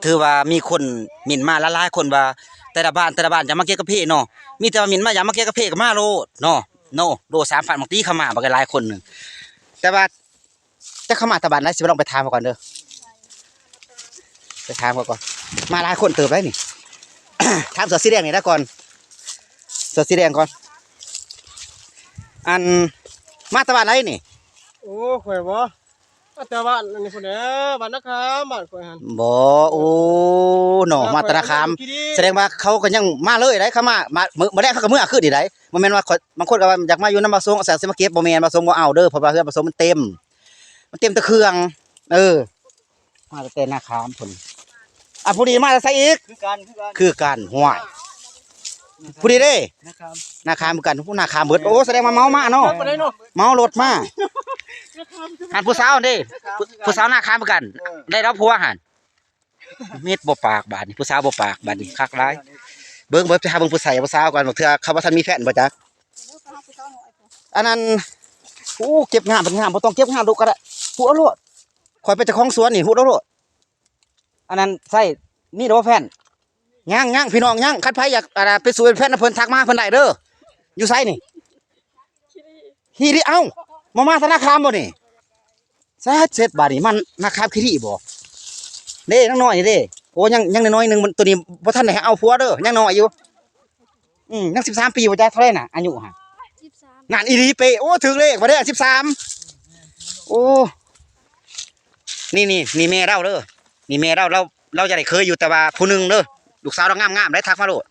ถือว่ามีคนหมิ่นมาหลายๆคนว่าแต่ละบ้านจะมาเก็บกะเพเนาะมีแต่ว่าหมิ่นมาอยากมาเก็บกะเพก็มาโลดเนาะโนโล3,000บางทีเข้ามาบักหลายคนนึงแต่ว่าจะเข้ามาตะบ้านได้สิบ่ลองไปถามก่อนเด้อไปถามก่อนมาหลายคนเติบได้นี่ ถามเสือสีแดงนี่ได้ก่อนเสือสีแดงก่อนอันมาตะบ้านไหนนี่โอ้ข่อยบ่แต่บ้านนี่พุ่นเด้อบ้านนะครับบ้านข่อยหั่นบ่โอ้เนาะมาตะนาคามแสดงว่าเขาก็ยังมาเลยได้เขามามื้อแรกเขาก็มื้อคืนนี่ได้บ่แม่นว่าบางคนก็ว่าอยากมาอยู่นำบ่ทรงแสสิมาเก็บบ่แม่นบ่ทรงบ่เอาเด้อเพราะว่าเฮือนบ่ทรงมันเต็มแต่เครื่องมาแต่นาคามพุ่นผู้ดีมาใส่อีกคือกันห้วยผู้ดีเด้นาคามเหมือนกันผู้นาคามเบิดโอ้แสดงว่าเมามาเนาะเมารถมาหันผู้สาวเด้ผู้สาวนาคามเหมือนกันได้รับผัวหันเม็ดบ่ปากบาดนี่ผู้สาวบ่ปากบาดนี่คักหลายเบิ่งไปหาเบิ่งผู้ใส่ผู้สาวก่อนบ่เทื่อเขาว่าท่านมีแฟนบ่จักอันนั้นโอ้เก็บงามเป็นงามบ่ต้องเก็บงามลูกก็ได้ฮู้เอาโลดข่อยเป็นเจ้าของสวนนี่ฮู้เอาโลดอันนั้นใส่นี่เด้อแฟนย่างพี่น้องย่างคันไผอยากไปสู่เป็นแฟนเพิ่นทักมาเพิ่นได้เด้ออยู่ไสนี่ฮีริเอ้ามาธนาคารบ่นี่เสร็จบาดนี้มันนาคามคิริบ่เด้น้อยๆเด้โอ้ยังน้อยๆนึงมันตัวนี้บ่ทันได้เอาผัวเด้อยังน้อยอยู่ยัง13 ปีบ่จ๊ะเท่าไหร่น่ะอายุฮะ13นั่นอีหลีเปโอ้ถึงเลขบ่ได้13โอ้นี่แม่เราเด้อนี่แม่เราจะได้เคยอยู่แต่ว่าผู้นึงเด้อลูกสาวเรางามๆได้ทักมาโลด